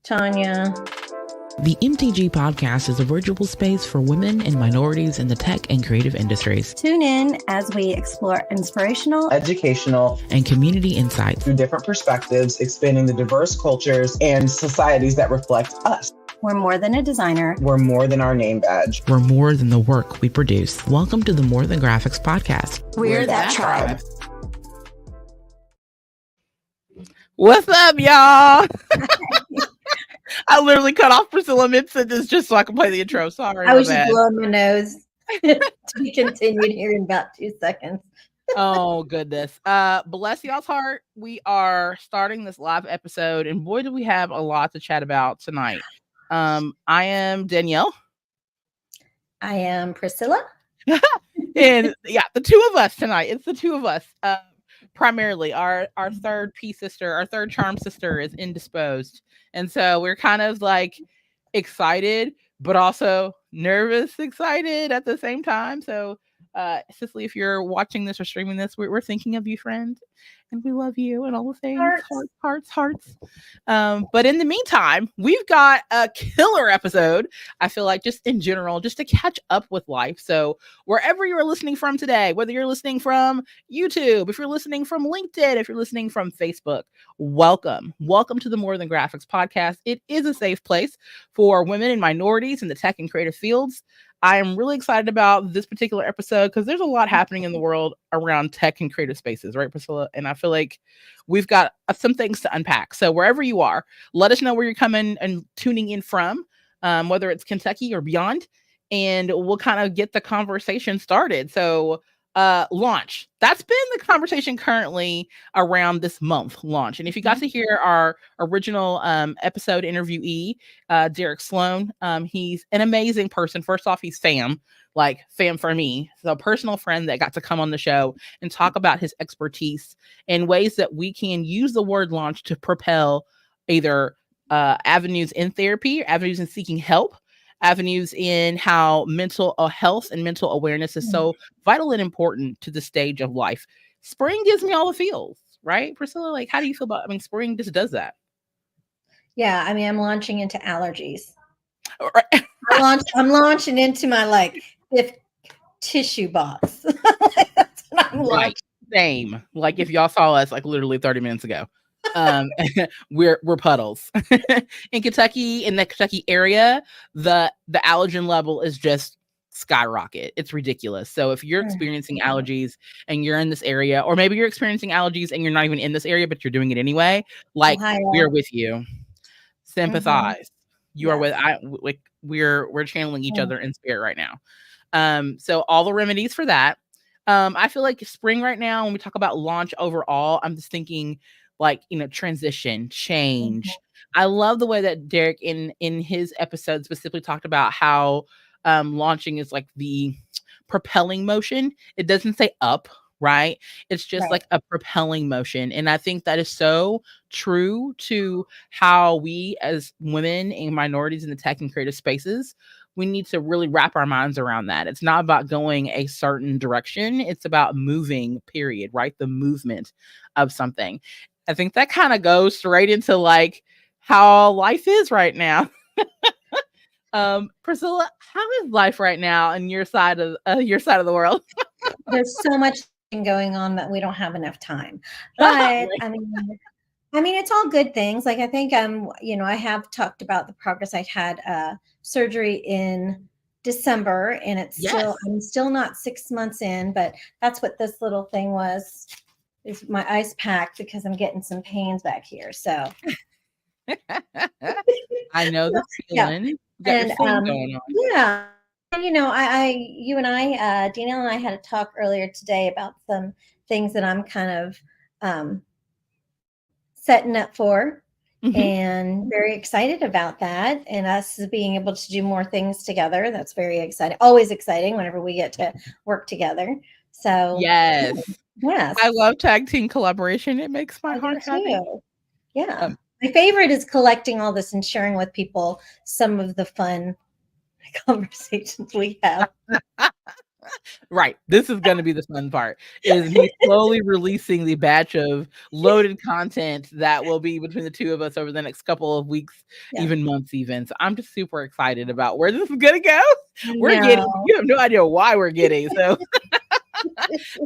Tanya. The MTG podcast is a virtual space for women and minorities in the tech and creative industries. Tune in as we explore inspirational, educational, and community insights through different perspectives, expanding the diverse cultures and societies that reflect us. We're more than a designer. We're more than our name badge. We're more than the work we produce. Welcome to the More Than Graphics podcast. We're that tribe. What's up, y'all? I literally cut off Priscilla mid-sentence just so I can play the intro. Sorry. I was just blowing my nose to be continued here in about 2 seconds. Oh, goodness. Bless y'all's heart. We are starting this live episode, and boy, do we have a lot to chat about tonight. I am Danielle. I am Priscilla. And yeah, the two of us tonight. It's the two of us. Primarily, our third sister, our third charm sister is indisposed. And so we're kind of like excited, but also nervous, excited at the same time. So, Cicely, if you're watching this or streaming this, we're thinking of you, friend. And we love you and all the things. Hearts. But in the meantime, we've got a killer episode. I feel like just in general, just to catch up with life. So wherever you're listening from today, whether you're listening from YouTube, if you're listening from LinkedIn, if you're listening from Facebook, welcome. Welcome to the More Than Graphics podcast. It is a safe place for women and minorities in the tech and creative fields. I am really excited about this particular episode because there's a lot happening in the world around tech and creative spaces, right, Priscilla? And I feel like we've got some things to unpack. So wherever you are, let us know where you're coming and tuning in from, whether it's Kentucky or beyond, and we'll kind of get the conversation started. So launch. That's been the conversation currently around this month, launch. And if you got to hear our original episode interviewee, Derek Sloan, he's an amazing person. First off, he's femme for me. So a personal friend that got to come on the show and talk about his expertise in ways that we can use the word launch to propel either avenues in therapy, avenues in seeking help, avenues in how mental health and mental awareness is so vital and important to the stage of life. Spring gives me all the feels, right, Priscilla? Like, how do you feel about? I mean, spring just does that. Yeah, I mean, I'm launching into allergies. Right. I'm launching into my fifth tissue box. That's what I'm right. Same. Like if y'all saw us like literally 30 minutes ago. We're puddles. In Kentucky, in the Kentucky area, the allergen level is just skyrocket. It's ridiculous. So if you're experiencing allergies and you're in this area, or maybe you're experiencing allergies and you're not even in this area, but you're doing it anyway, we're with you. Sympathize. You are with we're channeling each other in spirit right now. So all the remedies for that. I feel like spring right now, when we talk about launch overall, I'm just thinking transition, change. I love the way that Derek in his episode specifically talked about how launching is like the propelling motion. It doesn't say up, right? It's just like a propelling motion. And I think that is so true to how we as women and minorities in the tech and creative spaces, we need to really wrap our minds around that. It's not about going a certain direction. It's about moving, period, right? The movement of something. I think that kind of goes straight into how life is right now. Priscilla, how is life right now in your side of the world? There's so much going on that we don't have enough time. But I mean, it's all good things. Like I think I have talked about the progress. I had surgery in December, and I'm still not 6 months in, but that's what this little thing was. Is my ice pack because I'm getting some pains back here. So I know the feeling. And yeah. And, you and I, Danielle and I had a talk earlier today about some things that I'm kind of setting up for and very excited about that. And us being able to do more things together. That's very exciting. Always exciting whenever we get to work together. So yes. Yes. I love tag team collaboration. It makes my heart happy. Yeah. My favorite is collecting all this and sharing with people some of the fun conversations we have. Right. This is going to be the fun part. Is me slowly releasing the batch of loaded content that will be between the two of us over the next couple of weeks, even months, even. So I'm just super excited about where this is going to go. We're getting. You have no idea why we're getting. So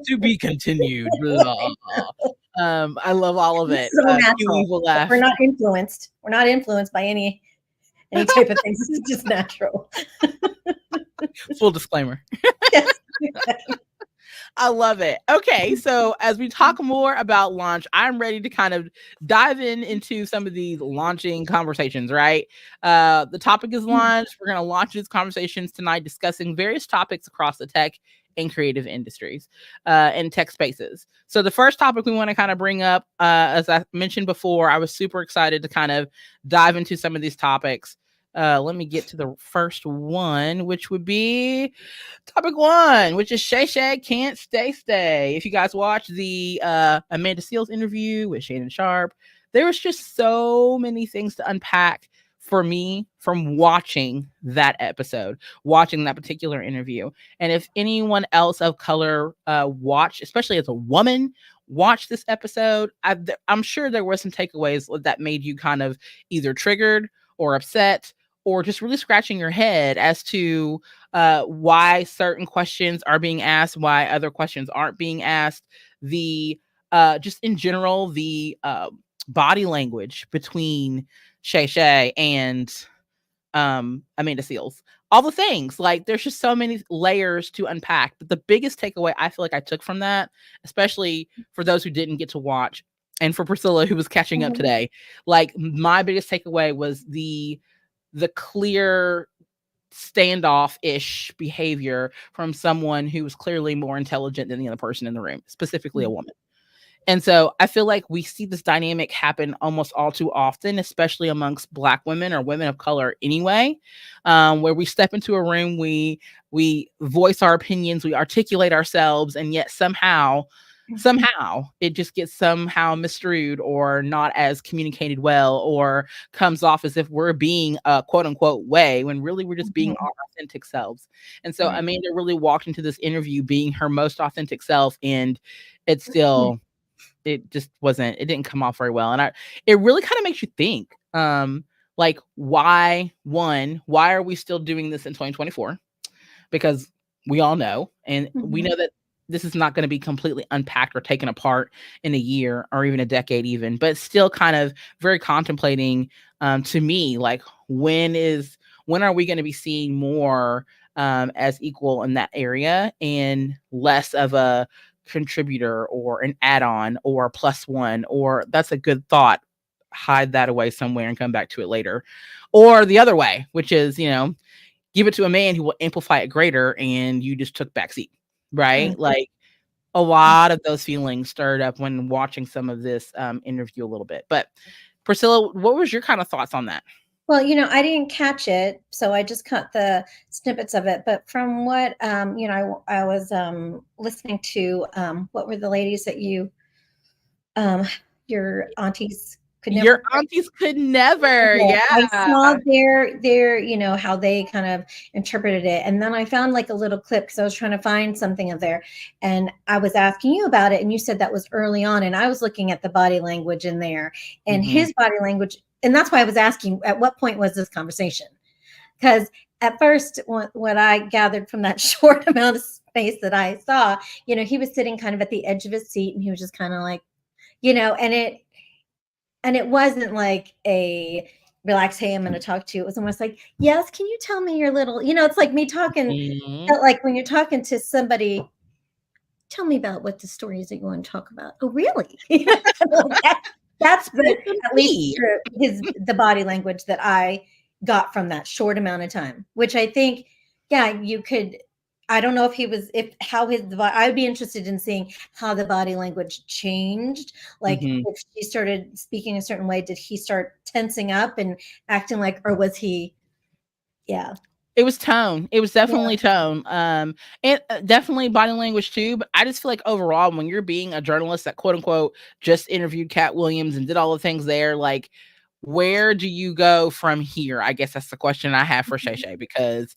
to be continued. Blah. I love all of it. So natural. Evil laugh. We're not influenced. We're not influenced by any type of things. This is just natural. Full disclaimer. Yes. I love it. Okay, so as we talk more about launch, I'm ready to kind of dive into some of these launching conversations, right? The topic is launch. We're going to launch these conversations tonight discussing various topics across the tech and creative industries and tech spaces. So the first topic we want to kind of bring up, as I mentioned before, I was super excited to kind of dive into some of these topics. Let me get to the first one, which would be topic one, which is Shay Can't Stay. If you guys watched the Amanda Seales interview with Shannon Sharp, there was just so many things to unpack for me from watching that episode, watching that particular interview. And if anyone else of color watched, especially as a woman, watched this episode, I'm sure there were some takeaways that made you kind of either triggered or upset, or just really scratching your head as to why certain questions are being asked, why other questions aren't being asked, the just in general, the body language between Shay and Amanda Seales. All the things, like there's just so many layers to unpack. But the biggest takeaway I feel like I took from that, especially for those who didn't get to watch, and for Priscilla who was catching up today, like my biggest takeaway was the clear standoff-ish behavior from someone who was clearly more intelligent than the other person in the room, specifically a woman. And so I feel like we see this dynamic happen almost all too often, especially amongst Black women or women of color anyway, where we step into a room, we voice our opinions, we articulate ourselves, and yet somehow it just gets somehow misstrued or not as communicated well, or comes off as if we're being a quote unquote way when really we're just being our authentic selves. And so Amanda really walked into this interview being her most authentic self, and it just wasn't, it didn't come off very well. And it really kind of makes you think, like why are we still doing this in 2024? Because we all know, and we know that this is not going to be completely unpacked or taken apart in a year or even a decade even, but still kind of very contemplating to me, like when are we going to be seeing more as equal in that area and less of a contributor or an add-on or a plus one, or that's a good thought, hide that away somewhere and come back to it later, or the other way, which is, give it to a man who will amplify it greater and you just took backseat. Right? Like a lot of those feelings stirred up when watching some of this interview a little bit. But Priscilla, what was your kind of thoughts on that? Well, I didn't catch it, so I just caught the snippets of it. But from what, I was listening to, what were the ladies that your aunties could never. Your aunties could never. Yeah. I saw their, how they kind of interpreted it. And then I found like a little clip because I was trying to find something of there. And I was asking you about it. And you said that was early on. And I was looking at the body language in there and his body language. And that's why I was asking, at what point was this conversation? Because at first, what I gathered from that short amount of space that I saw, he was sitting kind of at the edge of his seat and he was just kind of like, and it wasn't like a relax, hey, I'm going to talk to you. It was almost like, yes, can you tell me your little, it's like me talking, like when you're talking to somebody, tell me about what the story is that you want to talk about. Oh, really? That's at least the body language that I got from that short amount of time, which I think, you could. I don't know if I would be interested in seeing how the body language changed. Like if she started speaking a certain way, did he start tensing up and acting like, or was he? Yeah. It was tone. It was definitely tone. And definitely body language too. But I just feel like overall, when you're being a journalist that quote unquote just interviewed Cat Williams and did all the things there, like where do you go from here? I guess that's the question I have for Shay, because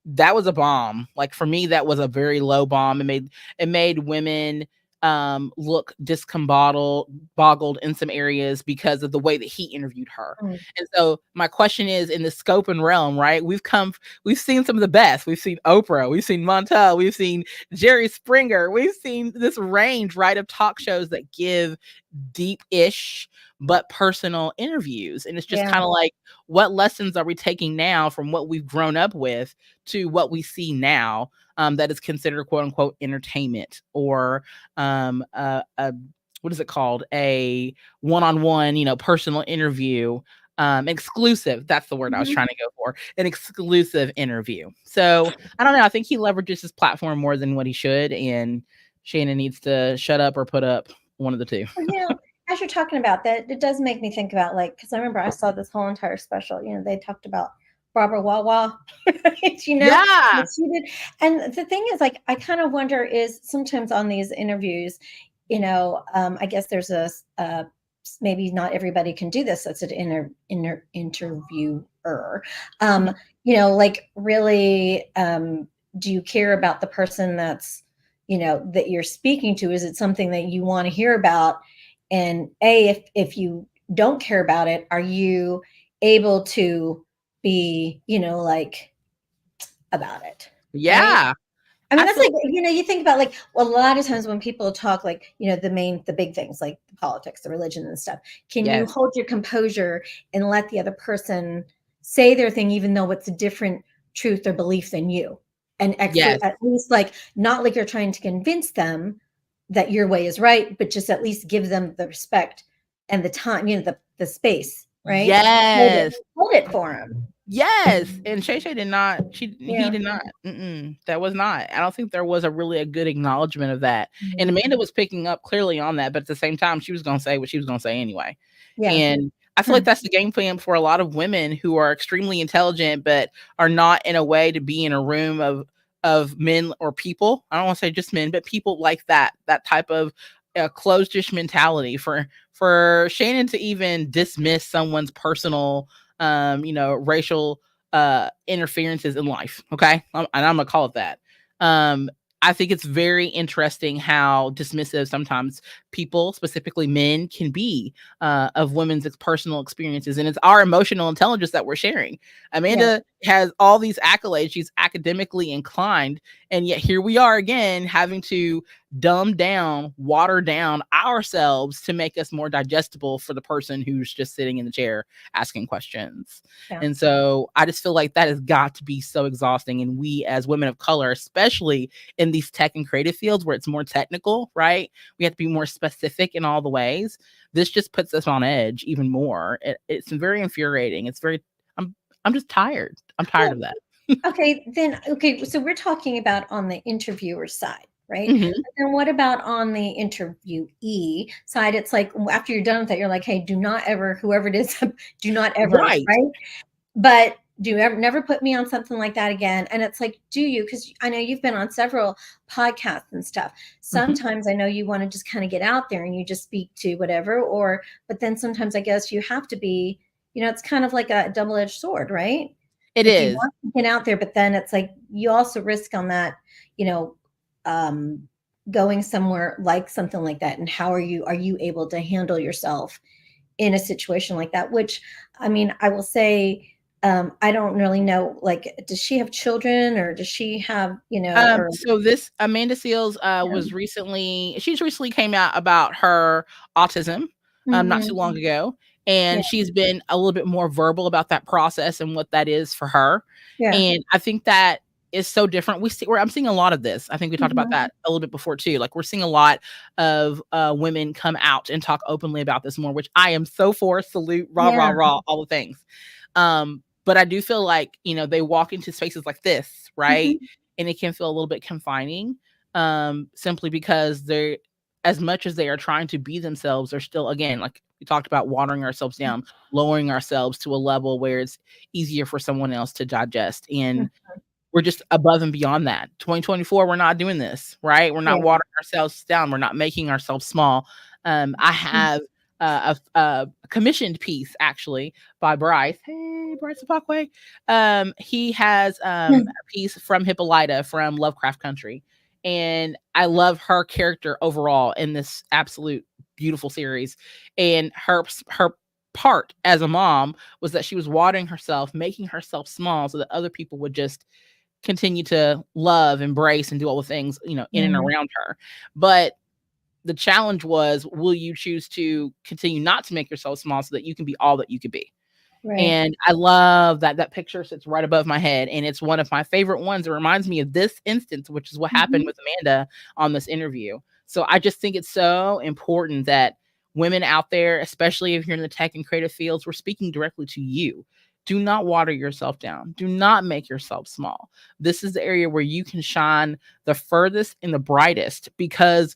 that was a bomb. Like for me, that was a very low bomb. It made women look boggled in some areas because of the way that he interviewed her. Mm. And so my question is, in the scope and realm, right? We've seen some of the best. We've seen Oprah, we've seen Montel, we've seen Jerry Springer, we've seen this range, right, of talk shows that give deep-ish but personal interviews. And it's just kind of like, what lessons are we taking now from what we've grown up with to what we see now, that is considered quote unquote entertainment, or what is it called, a one-on-one, personal interview, exclusive, that's the word I was trying to go for, an exclusive interview. So I don't know, I think he leverages his platform more than what he should, and Shannon needs to shut up or put up, one of the two. Well, as you're talking about that, it does make me think about, like, because I remember I saw this whole entire special, they talked about Barbara Wawa, Yeah. what she did. And the thing is, like, I kind of wonder is sometimes on these interviews, I guess there's maybe not everybody can do this. That's an interviewer. Like, really, do you care about the person that's, that you're speaking to? Is it something that you want to hear about? And if you don't care about it, are you able to be, like, about it? Yeah. Right? I mean, that's like, you think about, like, well, a lot of times when people talk, like, the big things like the politics, the religion and stuff, can you hold your composure and let the other person say their thing, even though it's a different truth or belief than you? And at least, like, not like you're trying to convince them that your way is right, but just at least give them the respect and the time, the space, right? Yes. Hold it for them. Yes. And Shay did not, he did not. That was not. I don't think there was a good acknowledgement of that. Mm-hmm. And Amanda was picking up clearly on that, but at the same time, she was going to say what she was going to say anyway. Yeah. And I feel like that's the game plan for a lot of women who are extremely intelligent, but are not in a way to be in a room of men or people. I don't want to say just men, but people like that type of closed-ish mentality for Shannon to even dismiss someone's personal, racial interferences in life. Okay. And I'm gonna call it that. I think it's very interesting how dismissive sometimes people, specifically men, can be of women's personal experiences. And it's our emotional intelligence that we're sharing. Amanda has all these accolades. She's academically inclined. And yet here we are again, having to dumb down, water down ourselves to make us more digestible for the person who's just sitting in the chair asking questions. Yeah. And so I just feel like that has got to be so exhausting. And we as women of color, especially in these tech and creative fields where it's more technical, right? We have to be more specific in all the ways. This just puts us on edge even more. It's very infuriating. I'm just tired. I'm tired of that. Okay. So we're talking about on the interviewer side, right? Mm-hmm. And what about on the interviewee side? It's like, after you're done with that, you're like, hey, do not ever, whoever it is, do not ever, right? But do never put me on something like that again. And it's like, do you? Because I know you've been on several podcasts and stuff. Sometimes I know you want to just kind of get out there and you just speak to whatever, but then sometimes I guess you have to be, it's kind of like a double-edged sword, right? It is. You want to get out there, but then it's like you also risk on that, going somewhere like something like that. And how are you able to handle yourself in a situation like that? Which, I mean, I will say, I don't really know, like, does she have children or does she have, so this Amanda Seales she's recently came out about her autism, not too long ago. And she's been a little bit more verbal about that process and what that is for her. Yeah. And I think that is so different. I'm seeing a lot of this. I think we talked about that a little bit before too. Like, we're seeing a lot of women come out and talk openly about this more, which I am so for. Salute, rah, all the things. But I do feel like, they walk into spaces like this, right? Mm-hmm. And it can feel a little bit confining, simply because they're, as much as they are trying to be themselves, they're still, again, like we talked about, watering ourselves down, lowering ourselves to a level where it's easier for someone else to digest. And we're just above and beyond that. 2024, we're not doing this, right? We're not watering ourselves down. We're not making ourselves small. I have a commissioned piece, actually, by Bryce. Hey, Bryce Parkway. He has a piece from Hippolyta from Lovecraft Country, and I love her character overall in this absolute beautiful series. And her part as a mom was that she was watering herself, making herself small so that other people would just continue to love, embrace, and do all the things, in and around her. But the challenge was, will you choose to continue not to make yourself small so that you can be all that you could be? Right. And I love that picture sits right above my head. And it's one of my favorite ones. It reminds me of this instance, which is what happened with Amanda on this interview. So I just think it's so important that women out there, especially if you're in the tech and creative fields, we're speaking directly to you. Do not water yourself down. Do not make yourself small. This is the area where you can shine the furthest and the brightest, because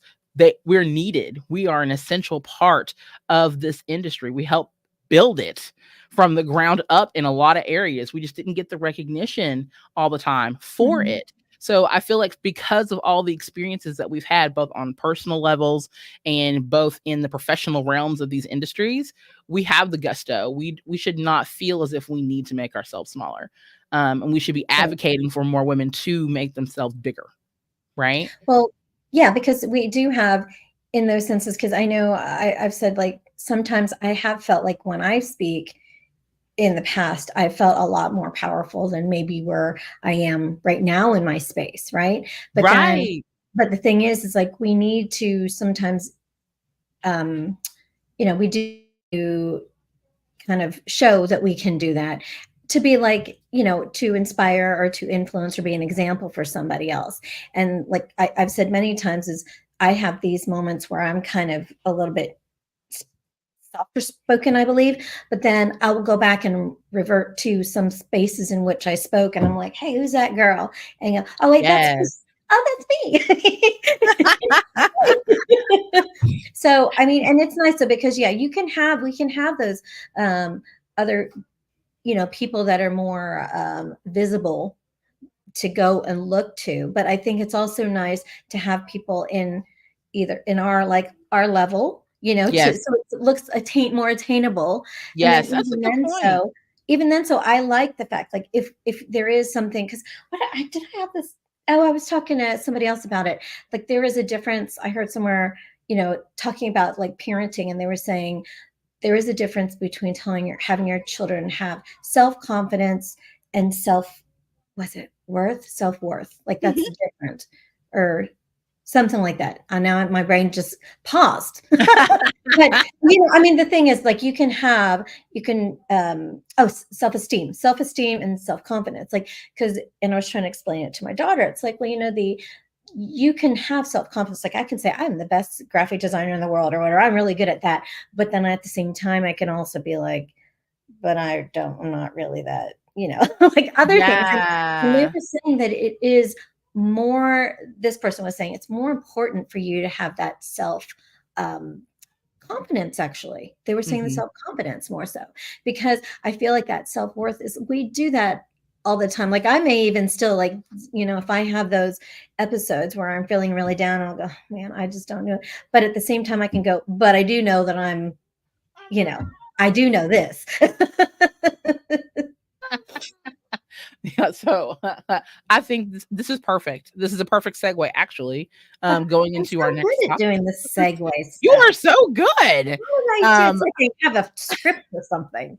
we're needed. We are an essential part of this industry. We help build it from the ground up in a lot of areas. We just didn't get the recognition all the time for it. So I feel like because of all the experiences that we've had, both on personal levels and both in the professional realms of these industries, we have the gusto. We should not feel as if we need to make ourselves smaller. And we should be advocating for more women to make themselves bigger. Right? Well, yeah, because we do have in those senses, because I know I've said, like, sometimes I have felt like when I speak in the past, I felt a lot more powerful than maybe where I am right now in my space. Right. But but the thing is like, we need to sometimes, we do kind of show that we can do that, to be like, to inspire or to influence or be an example for somebody else. And like I've said many times, is I have these moments where I'm kind of a little bit softer spoken, I believe, but then I will go back and revert to some spaces in which I spoke, and I'm like, hey, who's that girl? And you go, oh wait, that's me. So I mean, and it's nice, so because we can have those other people that are more visible to go and look to. But I think it's also nice to have people in either in our level, so it looks more attainable. Yes, that's a good point. Even then, so I like the fact, like, if there is something, because did I have this? Oh, I was talking to somebody else about it. Like, there is a difference. I heard somewhere, talking about like parenting, and they were saying there is a difference between having your children have self-confidence and self-worth. Like, that's different, or something like that. Now my brain just paused. But I mean, the thing is, like, you can self-esteem and self-confidence. Like, and I was trying to explain it to my daughter. It's like, well, you can have self-confidence. Like, I can say I'm the best graphic designer in the world or whatever. I'm really good at that. But then at the same time, I can also be like, but I'm not really that, like other things. And they were saying that it is more, this person was saying it's more important for you to have that confidence. Actually, they were saying the self-confidence more so, because I feel like that self-worth we do that all the time. Like, I may even still, like, if I have those episodes where I'm feeling really down, I'll go, man, I just don't know it. But at the same time, I can go, but I do know that I'm, I do know this. Yeah, so I think this is perfect. This is a perfect segue, actually, going into our next topic. Doing the segues. You are so good. I have a script or something.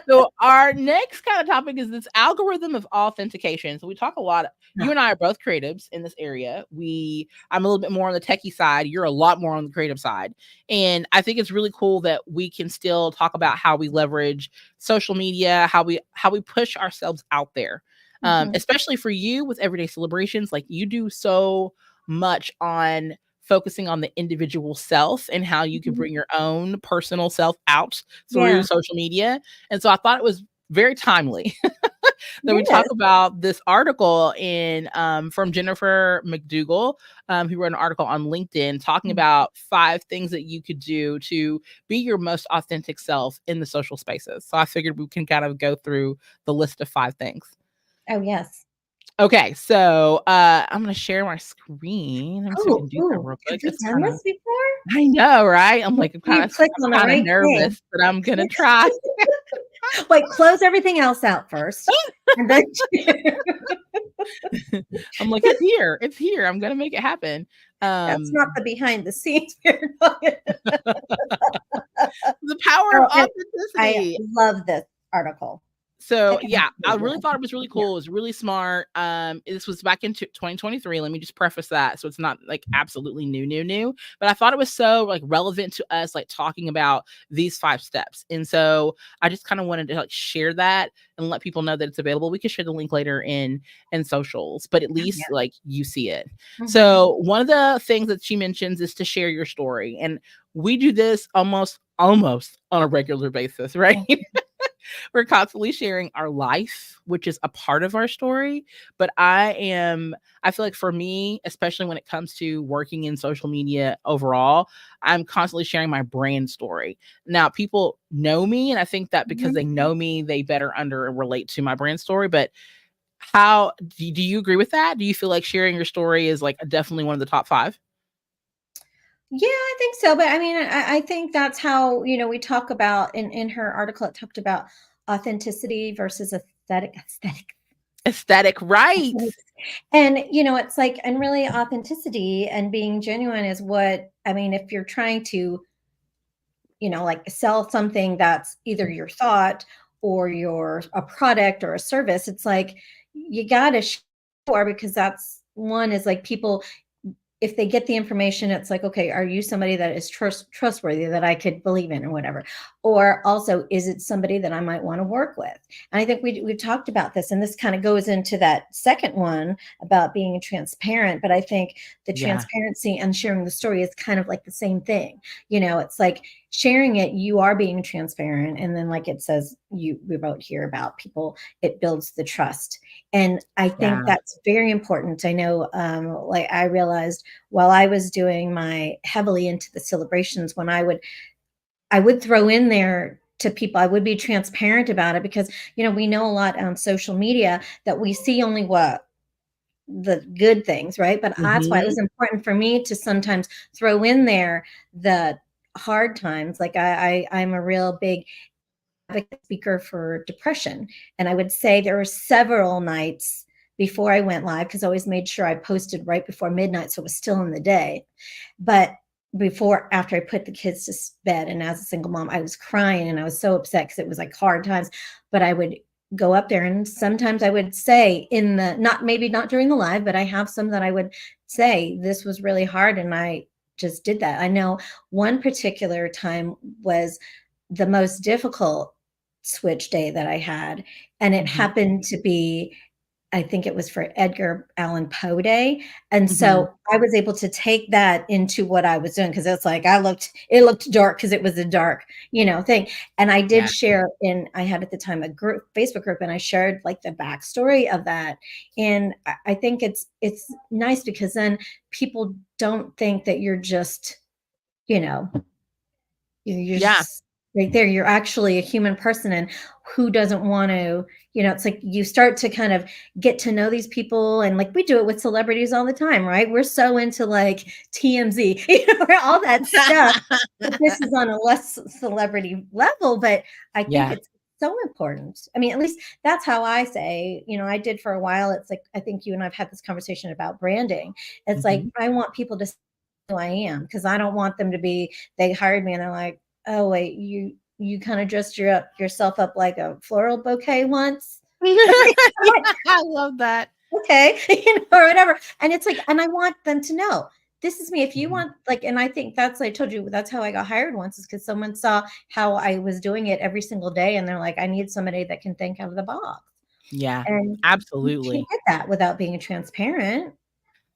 So our next kind of topic is this algorithm of authentication. So we talk a lot. You and I are both creatives in this area. I'm a little bit more on the techie side. You're a lot more on the creative side. And I think it's really cool that we can still talk about how we leverage social media, how we push ourselves out there. Especially for you with Everyday Celebrations. Like, you do so much on focusing on the individual self and how you can bring your own personal self out through social media. And so I thought it was very timely that we talk about this article from Jennifer McDougall, who wrote an article on LinkedIn talking about 5 things that you could do to be your most authentic self in the social spaces. So I figured we can kind of go through the list of 5 things. Oh, yes. Okay, so I'm going to share my screen. Let me see if I can do that real quick. Have you done this before? I know, right? I'm like, I'm kind of nervous, but I'm going to try. Wait, close everything else out first. And then I'm like, it's here. I'm gonna make it happen. that's not the behind the scenes. The power of I authenticity. love this article. So yeah, I really thought it was really cool. It was really smart. This was back in 2023. Let me just preface that, so it's not like absolutely new. But I thought it was so like relevant to us, like talking about these 5 steps. And so I just kind of wanted to like share that and let people know that it's available. We can share the link later in socials, but at least like you see it. Mm-hmm. So one of the things that she mentions is to share your story, and we do this almost on a regular basis, right? We're constantly sharing our life, which is a part of our story. But I feel like for me, especially when it comes to working in social media overall, I'm constantly sharing my brand story. Now, people know me, and I think that because they know me, they better relate to my brand story. But how do you agree with that? Do you feel like sharing your story is like definitely one of the top 5? Yeah, I think so. But I mean, I think that's how, we talk about in her article, it talked about authenticity versus aesthetic, right? And, it's like, and really authenticity and being genuine is what, I mean, if you're trying to, like sell something that's either your thought or a product or a service, it's like, you got to share, because that's one is like people, if they get the information, it's like, okay, are you somebody that is trustworthy that I could believe in or whatever? Or also, is it somebody that I might want to work with? And I think we've talked about this, and this kind of goes into that second one about being transparent. But I think the transparency and sharing the story is kind of like the same thing. It's like sharing it, you are being transparent. And then like it says, we wrote here about people, it builds the trust. And I think that's very important. I know, like I realized while I was doing heavily into the celebrations, when I would throw in there to people, I would be transparent about it, because, we know a lot on social media that we see only the good things, right? But that's why it was important for me to sometimes throw in there the hard times. Like I'm a real big speaker for depression. And I would say there were several nights before I went live, because I always made sure I posted right before midnight, so it was still in the day. But after I put the kids to bed, and as a single mom, I was crying and I was so upset because it was like hard times. But I would go up there, and sometimes I would say maybe not during the live, but I have some that I would say, this was really hard, and I just did that. I know one particular time was the most difficult switch day that I had, and it happened to be, I think it was for Edgar Allan Poe Day. And so I was able to take that into what I was doing, because it's like it looked dark because it was a dark, thing. And I did share I had at the time a Facebook group, and I shared like the backstory of that. And I think it's nice, because then people don't think that you're just, you're just right there. You're actually a human person, and who doesn't want to, it's like you start to kind of get to know these people. And like we do it with celebrities all the time, right? We're so into like TMZ, all that stuff. This is on a less celebrity level, but I think it's so important. I mean, at least that's how I say, I did for a while. It's like, I think you and I've had this conversation about branding. It's like, I want people to see who I am, because I don't want them to be, they hired me and they're like, oh wait, you kind of dressed yourself up like a floral bouquet once. I love that. Okay, or whatever. And it's like, and I want them to know, this is me. If you want, like, and I think I told you, that's how I got hired once, is because someone saw how I was doing it every single day, and they're like, I need somebody that can think out of the box. Yeah, and absolutely. You can't get that without being transparent.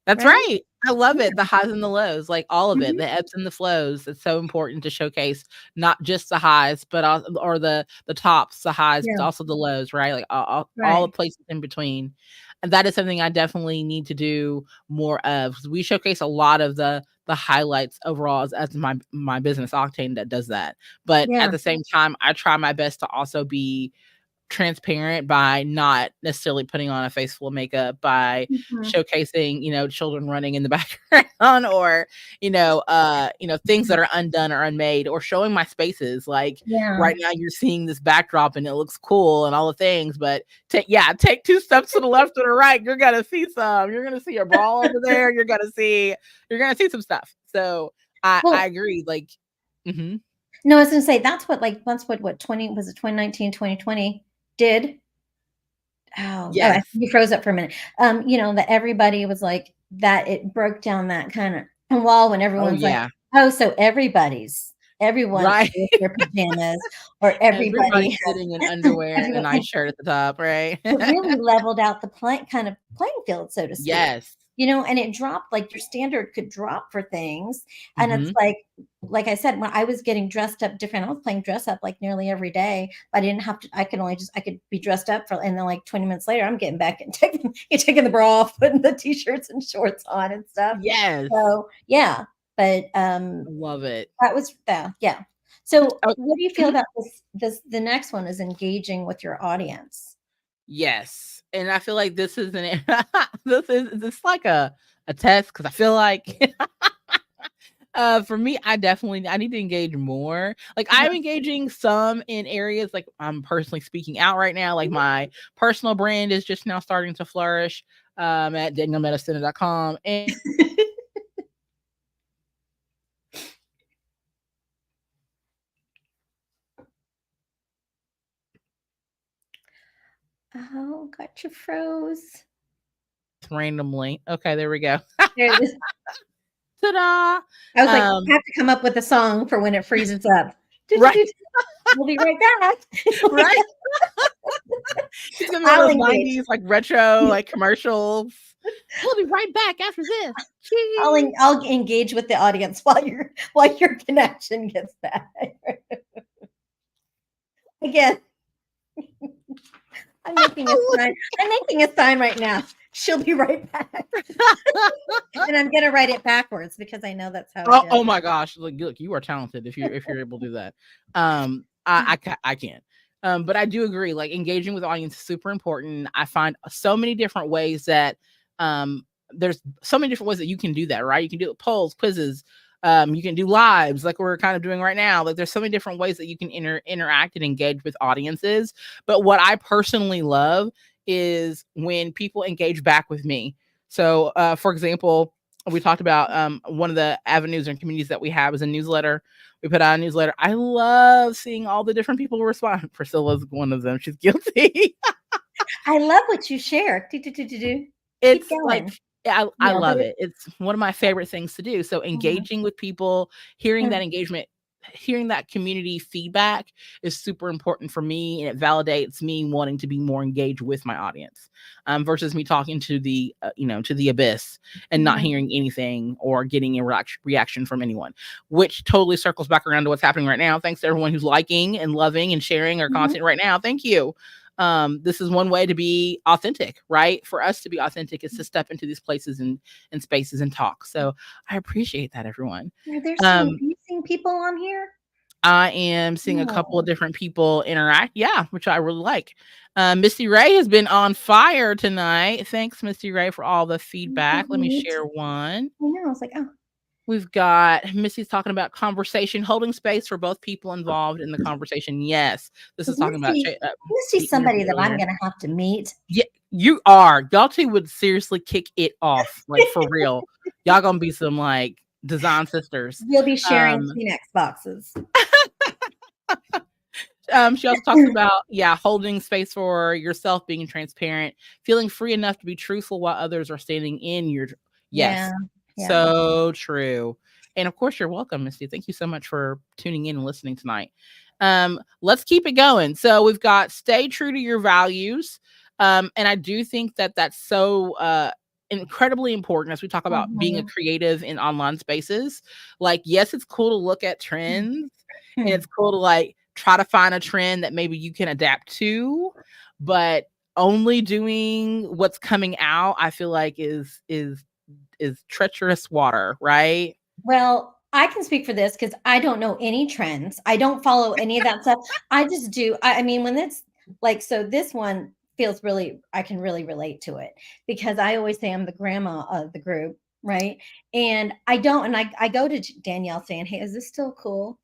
That's right. I love it. The highs and the lows, like all of it, the ebbs and the flows. It's so important to showcase not just the highs, but also, or the tops, the highs, but also the lows, right? Like all the places in between. And that is something I definitely need to do more of, because we showcase a lot of the highlights overall as my business Octane that does that. But at the same time, I try my best to also be transparent by not necessarily putting on a face full of makeup, by showcasing, children running in the background, or, things that are undone or unmade, or showing my spaces. Like right now you're seeing this backdrop and it looks cool and all the things, but take 2 steps to the left or the right. You're going to see you're going to see a bra over there. You're going to see some stuff. So I agree. Like, no, I was going to say that's what 2019, 2020 did. Oh, yes. You froze up for a minute. That everybody was like that. It broke down that kind of wall when everyone's like, oh, so everyone right. with their pajamas, or everybody sitting in underwear and a nice shirt at the top, right? It really leveled out the playing field, so to speak. Yes. And it dropped, like your standard could drop for things. And it's like I said, when I was getting dressed up different, I was playing dress up like nearly every day. I didn't have to, I could be dressed up and then like 20 minutes later, I'm getting back and taking the bra off, putting the t-shirts and shorts on and stuff. Yes. So yeah, but love it. That was yeah. So what do you feel about this? The next one is engaging with your audience. Yes. And I feel like this is this like a test, because I feel like for me, I need to engage more. Like I'm engaging some in areas, like I'm personally speaking out right now. Like my personal brand is just now starting to flourish at DanielleMedicine.com. And oh, got you froze. Randomly. Okay, there we go. There it is. Ta-da! I was like, I have to come up with a song for when it freezes up. Right. We'll be right back. Right. I'll 90s, like retro, like commercials. We'll be right back after this. I'll engage with the audience while your connection gets back. Again. I'm making a sign right now. She'll be right back. And I'm gonna write it backwards because I know that's how it is. Oh my gosh. Look, you are talented if you're able to do that. I can't. But I do agree, like engaging with the audience is super important. I find so many different ways that there's so many different ways that you can do that, right? You can do polls, quizzes, you can do lives like we're kind of doing right now. Like there's so many different ways that you can interact and engage with audiences. But what I personally love is when people engage back with me. So for example, we talked about one of the avenues and communities that we have is a newsletter. We put out a newsletter. I love seeing all the different people respond. Priscilla's one of them. She's guilty. I love what you share. It's like, I love it. It's one of my favorite things to do. So engaging with people, hearing that engagement, hearing that community feedback is super important for me, and it validates me wanting to be more engaged with my audience versus me talking to the to the abyss and not hearing anything or getting a reaction from anyone, which totally circles back around to what's happening right now. Thanks to everyone who's liking and loving and sharing our content right now. Thank you. This is one way to be authentic, right? For us to be authentic is to step into these places and spaces and talk. So I appreciate that, everyone. Are there some amazing people on here? I am seeing a couple of different people interact. Yeah, which I really like. Misty Ray has been on fire tonight. Thanks, Misty Ray, for all the feedback. Let me share one. I know. I was like, oh. We've got Missy's talking about conversation, holding space for both people involved in the conversation. Yes, this is talking about Missy's somebody that I'm going to have to meet. Yeah, you are. Y'all two would seriously kick it off, like for real. Y'all gonna be some like design sisters. We'll be sharing Kleenex boxes. She also talks about holding space for yourself, being transparent, feeling free enough to be truthful while others are standing in your Yeah. So true. And of course, you're welcome, Misty. Thank you so much for tuning in and listening tonight. Let's keep it going. So we've got stay true to your values. And I do think that that's so incredibly important as we talk about being a creative in online spaces. Like, yes, it's cool to look at trends and it's cool to like try to find a trend that maybe you can adapt to, but only doing what's coming out, I feel like is treacherous water, right? Well, I can speak for this because I don't know any trends. I don't follow any of that stuff. I just do. I mean, when like, so this one feels really, I can really relate to it because I always say I'm the grandma of the group, right? And I don't, and I go to Danielle saying, hey, is this still cool?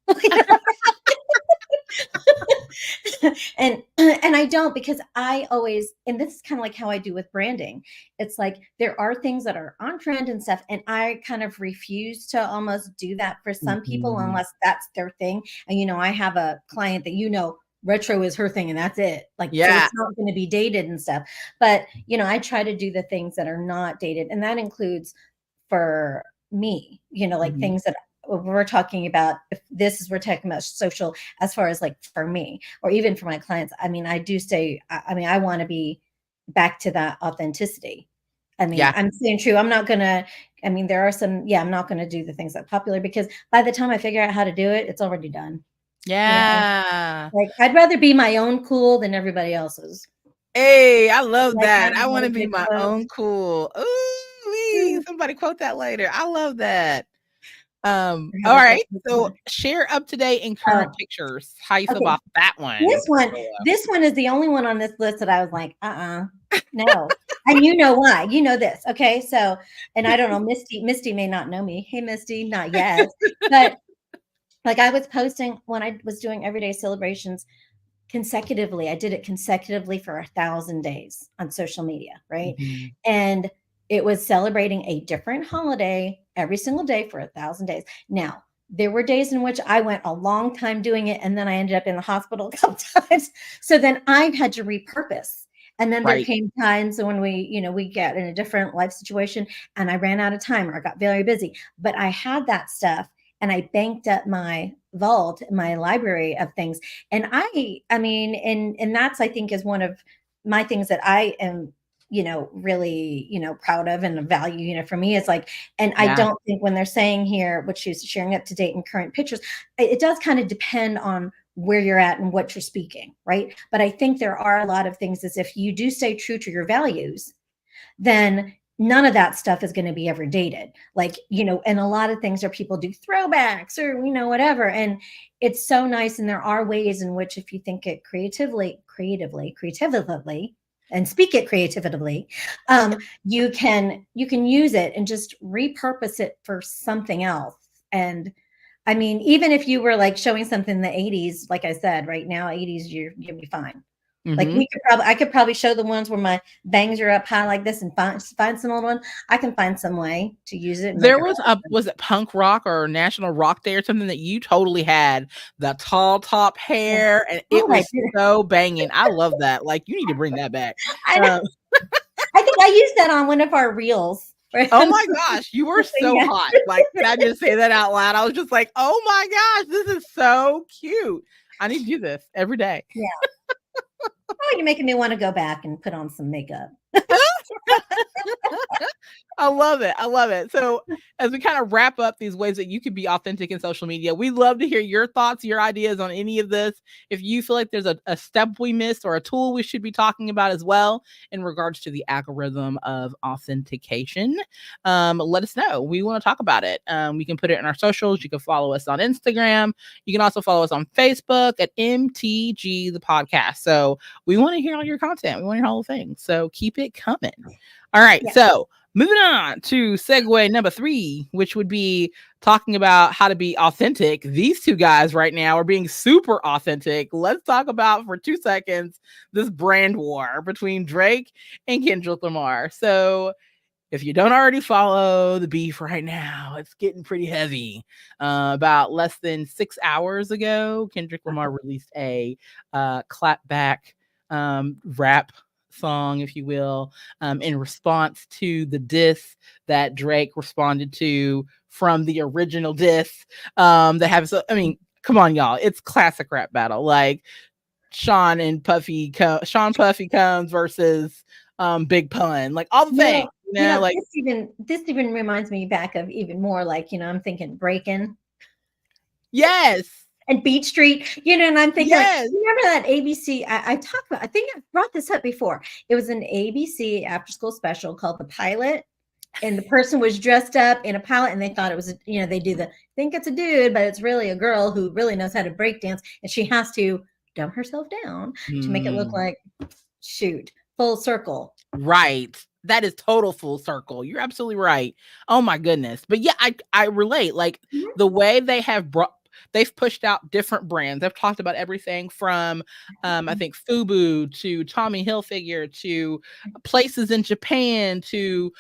And I don't, because I always, and this is kind of like how I do with branding. It's like there are things that are on trend and stuff, and I kind of refuse to almost do that for some people unless that's their thing. And I have a client that retro is her thing and that's it. Like, so it's not going to be dated and stuff. But I try to do the things that are not dated, and that includes for me, like things that we're talking about. If this is, we're talking about social, as far as like for me or even for my clients, I mean, I do say, I want to be back to that authenticity. I mean, I'm staying true. I'm not gonna, there are some, I'm not gonna do the things that are popular, because by the time I figure out how to do it, it's already done. Like, I'd rather be my own cool than everybody else's. Hey, I love that. I want to be my own cool. Ooh, somebody quote that later. I love that. All right. So share up to date and current pictures. How you feel about that one? This one is the only one on this list that I was like, no. And you know why? You know this. Okay. So, and I don't know, Misty may not know me. Hey, Misty, not yet. But like, I was posting when I was doing everyday celebrations consecutively. I did it consecutively for 1,000 days on social media. Right. And it was celebrating a different holiday every single day for 1,000 days. Now, there were days in which I went a long time doing it, and then I ended up in the hospital a couple times. So then I had to repurpose. And then there came times when we get in a different life situation and I ran out of time or I got very busy. But I had that stuff and I banked up my vault, my library of things. And and that's, I think, is one of my things that I am really, proud of and value, for me. It's like, and I don't think when they're saying here, what she's sharing up to date and current pictures, it does kind of depend on where you're at and what you're speaking. Right. But I think there are a lot of things, as if you do stay true to your values, then none of that stuff is going to be ever dated. Like, and a lot of things are, people do throwbacks or, whatever. And it's so nice. And there are ways in which, if you think it creatively, and speak it creatively, you can use it and just repurpose it for something else. And even if you were like showing something in the 80s, like I said, right now, 80s, you'll be fine. Like, I could probably show the ones where my bangs are up high like this and find some old one. I can find some way to use it. There was it punk rock or National Rock Day or something that you totally had the tall top hair and it was so banging. I love that. Like, you need to bring that back. I think I used that on one of our reels. Oh my gosh, you were so hot. Like, can I just say that out loud? I was just like, oh my gosh, this is so cute. I need to do this every day. Yeah. Oh, you're making me want to go back and put on some makeup. I love it. I love it. So as we kind of wrap up these ways that you can be authentic in social media, we'd love to hear your thoughts, your ideas on any of this. If you feel like there's a step we missed or a tool we should be talking about as well in regards to the algorithm of authentication, let us know. We want to talk about it. We can put it in our socials. You can follow us on Instagram. You can also follow us on Facebook at MTG the podcast. So we want to hear all your content. We want to hear all the things. So keep it coming. All right. Yeah. So moving on to segue number 3, which would be talking about how to be authentic. These two guys right now are being super authentic. Let's talk about, for 2 seconds, this brand war between Drake and Kendrick Lamar. So if you don't already follow the beef right now, it's getting pretty heavy. About less than 6 hours ago, Kendrick Lamar released a clapback rap song, if you will, in response to the diss that Drake responded to from the original diss. That have, so, come on, y'all, it's classic rap battle, like Sean Puffy comes versus Big Pun, like all the things. Like this even reminds me back of even more, like, I'm thinking Breakin'. Yes. And Beat Street, and I'm thinking, yes. Remember that ABC? I talked about, I think I brought this up before. It was an ABC after school special called The Pilot. And the person was dressed up in a pilot and they thought it was, they do think it's a dude, but it's really a girl who really knows how to break dance. And she has to dumb herself down to make it look like, shoot, full circle. Right. That is total full circle. You're absolutely right. Oh my goodness. But yeah, I relate. Like the way they've pushed out different brands. They've talked about everything from I think Fubu to Tommy Hilfiger to places in Japan to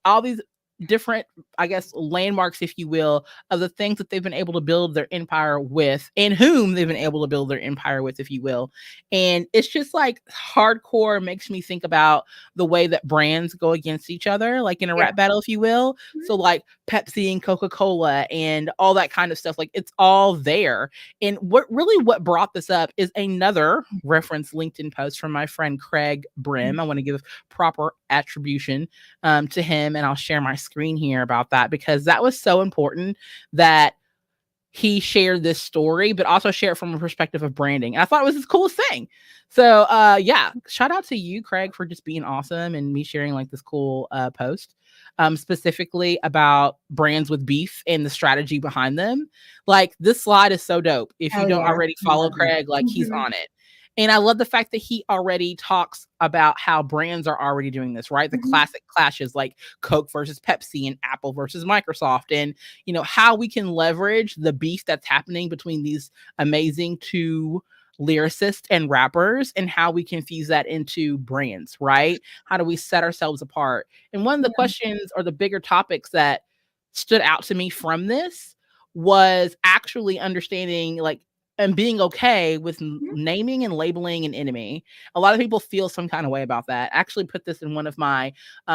all these different, I guess, landmarks, if you will, of the things that they've been able to build their empire with and whom they've been able to build their empire with, if you will. And it's just like hardcore makes me think about the way that brands go against each other, like in a rap battle, if you will. So like Pepsi and Coca-Cola and all that kind of stuff, like it's all there. And what brought this up is another reference LinkedIn post from my friend Craig Brim. I want to give proper attribution to him, and I'll share my screen here about that because that was so important that he shared this story, but also share it from a perspective of branding. And I thought it was the coolest thing. So yeah, shout out to you, Craig, for just being awesome and me sharing like this cool post specifically about brands with beef and the strategy behind them. Like this slide is so dope. If you don't already follow Craig, like he's on it. And I love the fact that he already talks about how brands are already doing this, right? The classic clashes like Coke versus Pepsi and Apple versus Microsoft, and, you know, how we can leverage the beef that's happening between these amazing two lyricists and rappers and how we can fuse that into brands, right? How do we set ourselves apart? And one of the questions or the bigger topics that stood out to me from this was actually understanding like and being okay with naming and labeling an enemy. A lot of people feel some kind of way about that. I actually put this in one of my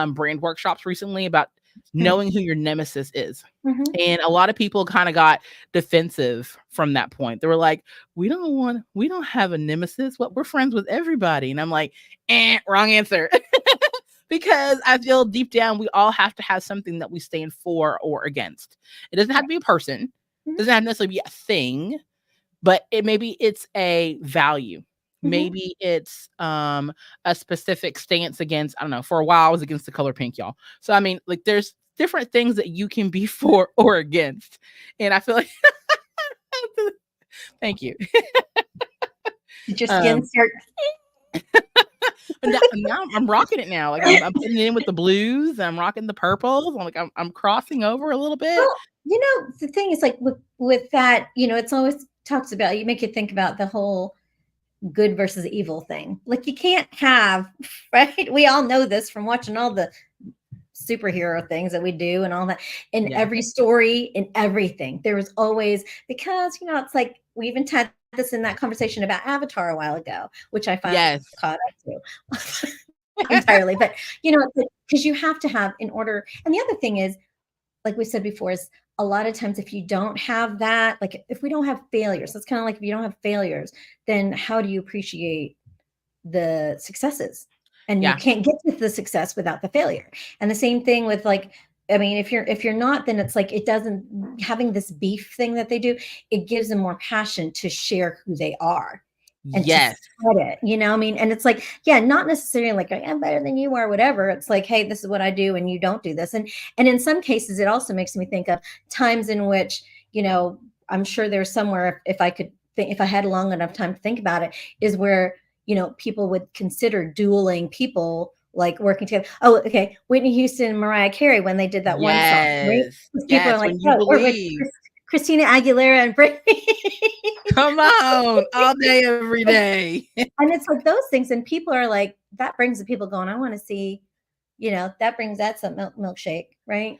brand workshops recently about knowing who your nemesis is. And a lot of people kind of got defensive from that point. They were like, we don't have a nemesis. What, we're friends with everybody. And I'm like, wrong answer. Because I feel deep down, we all have to have something that we stand for or against. It doesn't have to be a person. It doesn't have to necessarily be a thing. But maybe it's a value. Maybe it's a specific stance against, I don't know, for a while I was against the color pink, y'all. So, I mean, like there's different things that you can be for or against. And I feel like, thank you. Did your skin start? now I'm rocking it now. Like I'm putting it in with the blues. I'm rocking the purples. I'm like, I'm crossing over a little bit. Well, you know, the thing is like with that, you know, it's always talks about, you make you think about the whole good versus evil thing. Like you can't have, right? We all know this from watching all the superhero things that we do and all that in every story, in everything. There was always, because, you know, it's like we even had this in that conversation about Avatar a while ago, which I finally caught up to entirely. But, you know, because you have to have in order. And the other thing is, like we said before, is a lot of times if you don't have that, like if we don't have failures, that's kind of like if you don't have failures, then how do you appreciate the successes? And you can't get to the success without the failure. And the same thing with like, I mean, if you're not, then it's like, it doesn't, having this beef thing that they do, it gives them more passion to share who they are. And to spread it, you know, I mean, and it's like, not necessarily like I'm better than you are, whatever. It's like, hey, this is what I do and you don't do this. And in some cases, it also makes me think of times in which, you know, I'm sure there's somewhere, if I could think, if I had long enough time to think about it, is where, you know, people would consider dueling people like working together. Oh, okay. Whitney Houston and Mariah Carey, when they did that one song, right? People are like, or with Christina Aguilera and Britney. Come on, all day, every day. And it's like those things. And people are like, that brings the people going, I want to see, you know, that's a milkshake, right?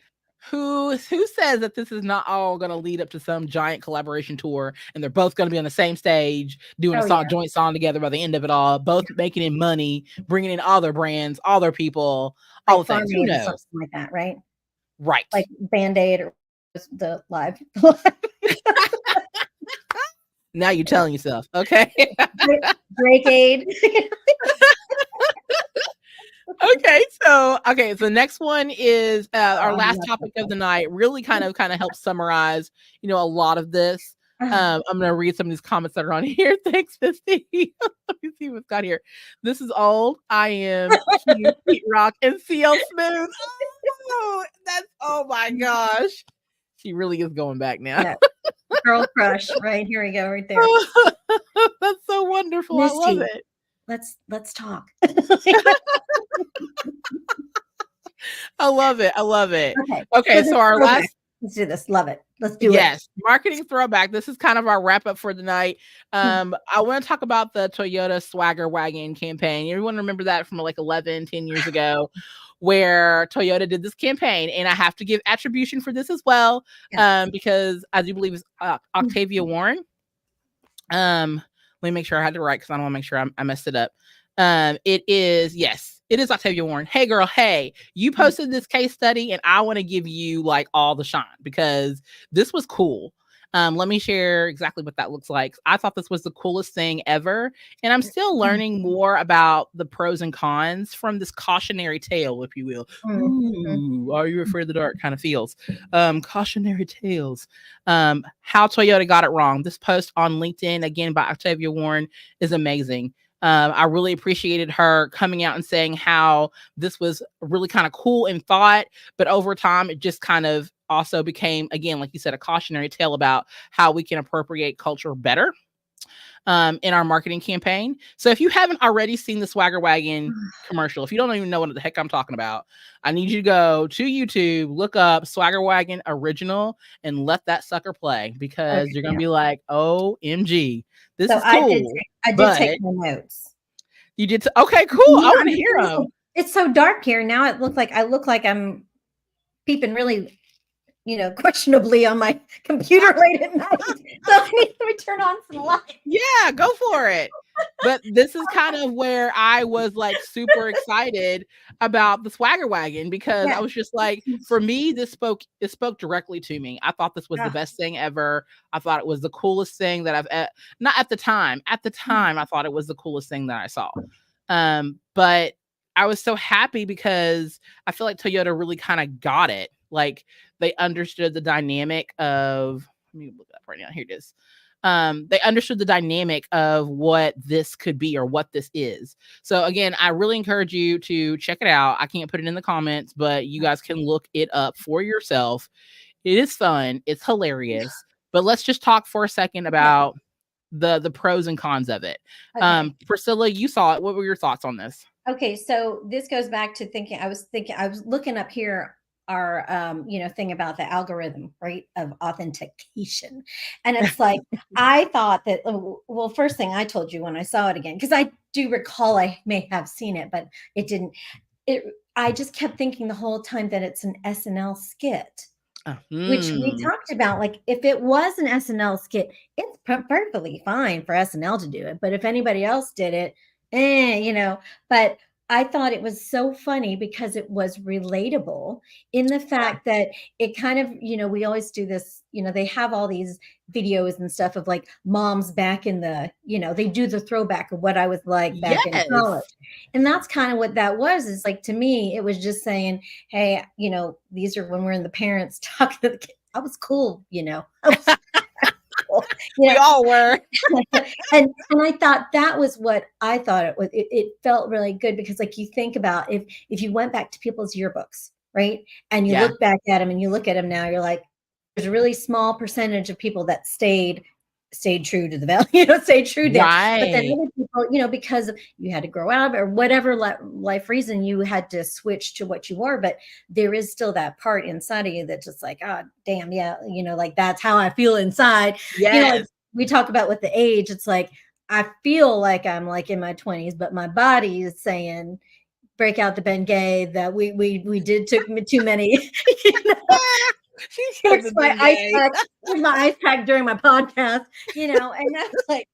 Who says that this is not all going to lead up to some giant collaboration tour and they're both going to be on the same stage doing a joint song together by the end of it all, both making in money, bringing in all their brands, all their people, all the things. Who knows? Something like that, right? Right. Like Band-Aid or the live. Now you're telling yourself, okay? Break aid. Okay, so next one is our last topic of the night. Really kind of helps summarize, you know, a lot of this. I'm gonna read some of these comments that are on here. Thanks, Misty. Let me see what's got here. This is old. I am Pete Rock and CL Smooth. Oh my gosh. She really is going back now. Girl crush, right? Here we go, right there. That's so wonderful. Misty, I love it. Let's talk. I love it. I love it. Okay. Okay, so our last. Let's do this. Love it. Let's do it. Yes, marketing throwback. This is kind of our wrap up for the night. I want to talk about the Toyota Swagger Wagon campaign. Everyone remember that from like 10 years ago, where Toyota did this campaign, and I have to give attribution for this as well, because I do believe it's Octavia Warren. Let me make sure I had it right because I don't want to make sure I messed it up. It is Octavia Warren. Hey girl, hey, you posted this case study and I want to give you like all the shine because this was cool. Let me share exactly what that looks like. I thought this was the coolest thing ever. And I'm still learning more about the pros and cons from this cautionary tale, if you will. Ooh, are you afraid of the dark kind of feels. Cautionary tales. How Toyota got it wrong. This post on LinkedIn, again, by Octavia Warren, is amazing. I really appreciated her coming out and saying how this was really kind of cool in thought, but over time, it just kind of also became, again, like you said, a cautionary tale about how we can appropriate culture better in our marketing campaign. So if you haven't already seen the Swagger Wagon commercial, if you don't even know what the heck I'm talking about, I need you to go to YouTube, look up Swagger Wagon original and let that sucker play because you're going to be like, OMG, this is cool. I did take my notes. You did. Okay, cool. I want to hear them. It's so dark here. Now I look like I'm peeping really, questionably on my computer late at night. So I need to turn on some light. Yeah, go for it. But this is kind of where I was like super excited about the Swagger Wagon because I was just like, for me, it spoke directly to me. I thought this was the best thing ever. I thought it was the coolest thing that I've not at the time. At the time, I thought it was the coolest thing that I saw. But I was so happy because I feel like Toyota really kind of got it. Like they understood the dynamic of, let me look it up right now. Here it is. They understood the dynamic of what this could be or what this is. So again, I really encourage you to check it out. I can't put it in the comments, but you guys can look it up for yourself. It is fun. It's hilarious. But let's just talk for a second about the pros and cons of it. Okay. Priscilla, you saw it. What were your thoughts on this? Okay, so this goes back to thinking. I was looking up here our thing about the algorithm, right, of authentication. And it's like I thought that, well, first thing I told you when I saw it again, because I do recall I may have seen it, but it didn't. I just kept thinking the whole time that it's an SNL skit. Which we talked about, like if it was an SNL skit, it's perfectly fine for SNL to do it. But if anybody else did it, but I thought it was so funny because it was relatable in the fact that it kind of, we always do this, they have all these videos and stuff of like moms back in the, they do the throwback of what I was like back in college. And that's kind of what that was. Is like, to me, it was just saying, hey, these are when we're in the parents talking to the kids. I was cool, We all were. and I thought that was what I thought it was. It felt really good because like you think about if you went back to people's yearbooks, right? And you look back at them and you look at them now, you're like, there's a really small percentage of people that stayed true to the value, stayed true there. Right. But then other people, because you had to grow out or whatever life reason, you had to switch to what you were. But there is still that part inside of you that's just like, oh, damn, yeah, like that's how I feel inside. Yes. We talk about with the age, it's like, I feel like I'm like in my 20s, but my body is saying, break out the Bengay that we did took too many. Here's my ice pack during my podcast, and that's like,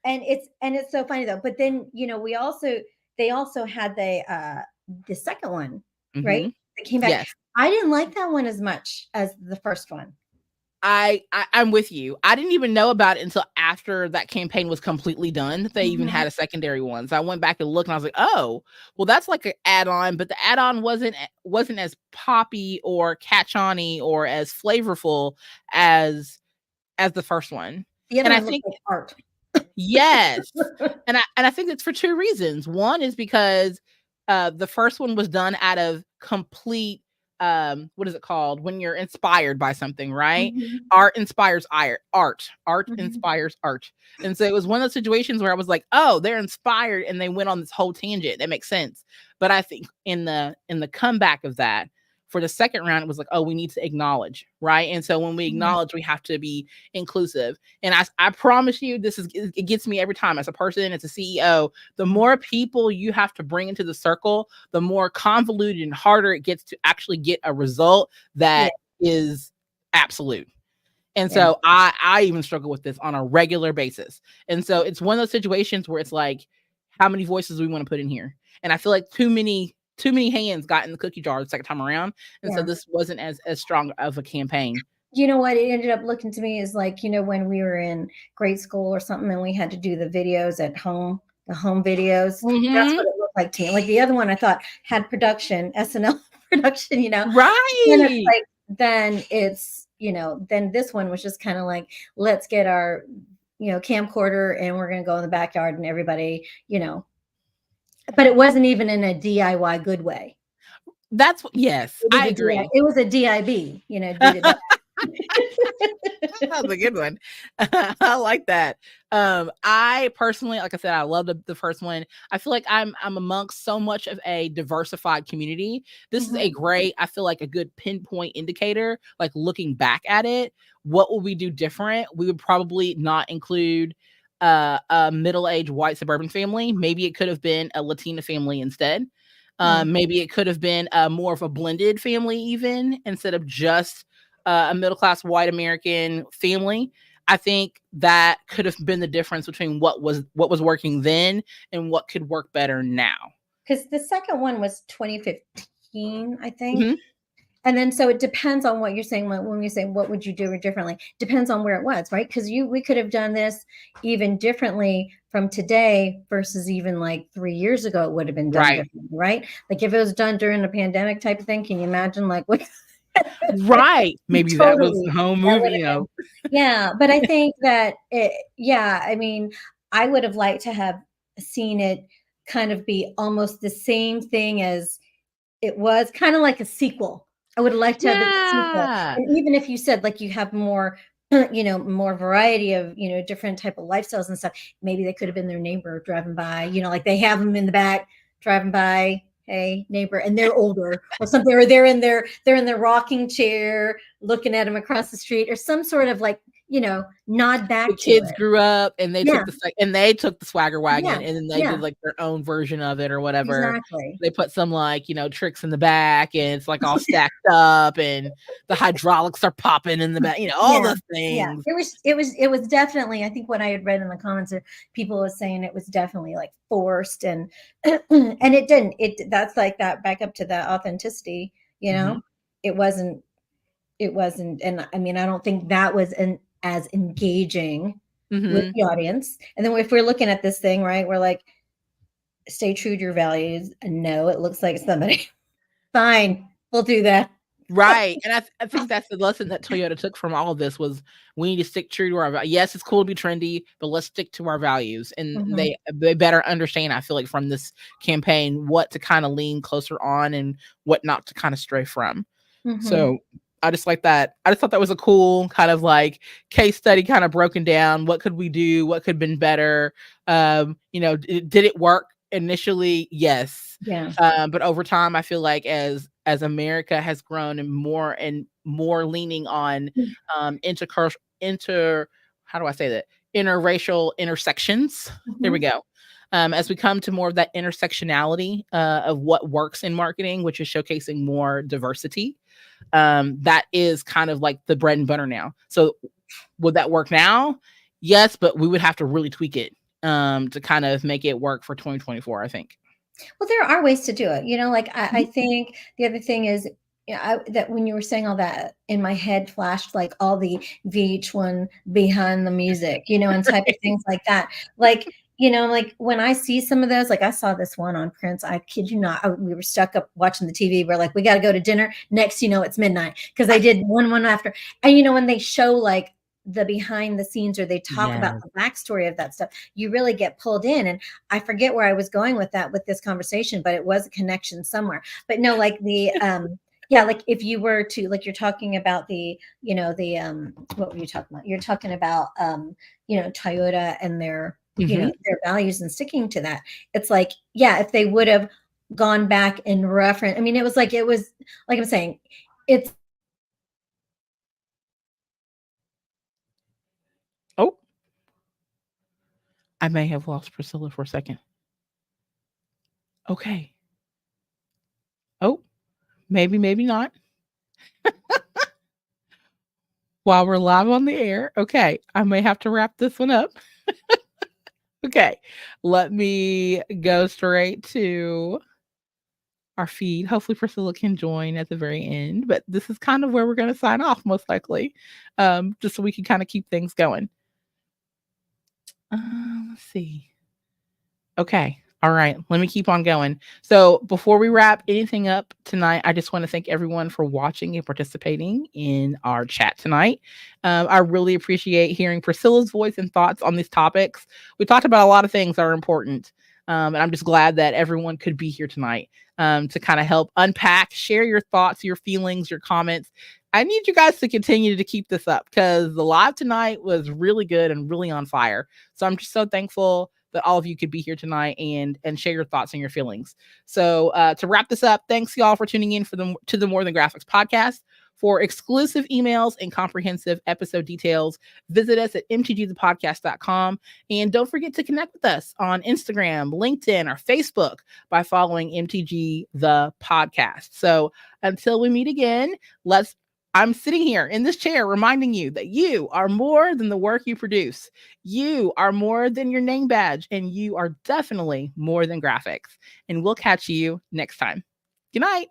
and it's so funny though. But then they also had the second one, right? That came back. Yes. I didn't like that one as much as the first one. I'm with you. I didn't even know about it until after that campaign was completely done. They even had a secondary one. So I went back and looked and I was like, oh, well, that's like an add-on, but the add-on wasn't as poppy or catch-on-y or as flavorful as the first one. And I think like art. Yes. and I think it's for two reasons. One is because the first one was done out of complete what is it called when you're inspired by something, right? Mhm. Art inspires art Mhm. inspires art. And so it was one of those situations where I was like, oh, they're inspired and they went on this whole tangent. That makes sense. But I think in the comeback of that, for the second round, it was like, oh, we need to acknowledge, right? And so when we acknowledge, we have to be inclusive. And I promise you, it gets me every time as a person, as a CEO. The more people you have to bring into the circle, the more convoluted and harder it gets to actually get a result that is absolute. And so I even struggle with this on a regular basis. And so it's one of those situations where it's like, how many voices do we want to put in here? And I feel like too many hands got in the cookie jar the second time around. And so this wasn't as strong of a campaign. You know what? It ended up looking to me is like, when we were in grade school or something and we had to do the videos at home, the home videos. Mm-hmm. That's what it looked like to me. Like the other one I thought had production, SNL production, Right. And it's like, then it's, then this one was just kind of like, let's get our, camcorder and we're going to go in the backyard and everybody, but it wasn't even in a DIY good way. That's what, yes, I agree. It was a DIB, did it. That was a good one. I like that. I personally, like I said, I love the first one. I feel like I'm amongst so much of a diversified community. This is a great, I feel like a good pinpoint indicator, like looking back at it, what will we do different? We would probably not include a middle-aged white suburban family. Maybe it could have been a Latina family instead. Maybe it could have been more of a blended family even, instead of just a middle-class white American family. I think that could have been the difference between what was working then and what could work better now. Because the second one was 2015, I think. Mm-hmm. And then, so it depends on what you're saying when you say, what would you do differently? Depends on where it was, right? Because we could have done this even differently from today versus even like 3 years ago, it would have been done differently, right? Like if it was done during the pandemic type of thing, can you imagine like what? Right. Maybe that was the home movie, Yeah. But I think that, I mean, I would have liked to have seen it kind of be almost the same thing as it was, kind of like a sequel. I would like to have a sequel. And even if you said like you have more, more variety of, different type of lifestyles and stuff, maybe they could have been their neighbor driving by, like they have them in the back driving by, hey neighbor, and they're older or something, or they're in their rocking chair looking at them across the street, or some sort of like, nod back the to kids it. grew up and they took the swagger wagon and then they did like their own version of it or whatever. Exactly. They put some like, tricks in the back and it's like all stacked up and the hydraulics are popping in the back, all the things. Yeah. It was definitely, I think what I had read in the comments are people were saying it was definitely like forced and it didn't. That's like that back up to that authenticity, Mm-hmm. It wasn't, and I mean, I don't think that was as engaging with the audience. And then if we're looking at this thing, right, we're like, stay true to your values. No, it looks like somebody. Fine, we'll do that. Right. And I think that's the lesson that Toyota took from all of this was we need to stick true to our values. Yes, it's cool to be trendy, but let's stick to our values. And they better understand, I feel like, from this campaign, what to kind of lean closer on and what not to kind of stray from. So I just like that. I just thought that was a cool kind of like case study, kind of broken down. What could we do? What could have been better? Did it work initially? Yes. Yeah. But over time, I feel like as America has grown and more leaning on interracial intersections. There we go. As we come to more of that intersectionality of what works in marketing, which is showcasing more diversity. That is kind of like the bread and butter now. So would that work now? Yes, but we would have to really tweak it to kind of make it work for 2024, I think. Well, there are ways to do it. Like I think the other thing is, that when you were saying all that, in my head flashed like all the VH1 behind the music, and type of things like that. Like, like when I see some of those, like I saw this one on Prince, I kid you not, we were stuck up watching the TV. We're like, we got to go to dinner. Next, it's midnight because they did one after. And, when they show like the behind the scenes or they talk about the backstory of that stuff, you really get pulled in. And I forget where I was going with this conversation, but it was a connection somewhere. But no, like the, yeah, like if you were to, like, you're talking about the, what were you talking about? You're talking about, Toyota and their, their values and sticking to that. It's like, yeah, if they would have gone back and reference, I mean, it was like I'm saying, it's Oh, I may have lost Priscilla for a second. Okay. Oh, maybe not. While we're live on the air. Okay, I may have to wrap this one up. Okay, let me go straight to our feed. Hopefully Priscilla can join at the very end, but this is kind of where we're going to sign off most likely, just so we can kind of keep things going. Let's see. Okay. All right. Let me keep on going. So before we wrap anything up tonight, I just want to thank everyone for watching and participating in our chat tonight. I really appreciate hearing Priscilla's voice and thoughts on these topics. We talked about a lot of things that are important. And I'm just glad that everyone could be here tonight to kind of help unpack, share your thoughts, your feelings, your comments. I need you guys to continue to keep this up because the live tonight was really good and really on fire. So I'm just so thankful that all of you could be here tonight and share your thoughts and your feelings. So to wrap this up, thanks y'all for tuning in to the More Than Graphics podcast. For exclusive emails and comprehensive episode details, visit us at mtgthepodcast.com. And don't forget to connect with us on Instagram, LinkedIn, or Facebook by following MTG the podcast. So until we meet again, I'm sitting here in this chair reminding you that you are more than the work you produce. You are more than your name badge, and you are definitely more than graphics. And we'll catch you next time. Good night.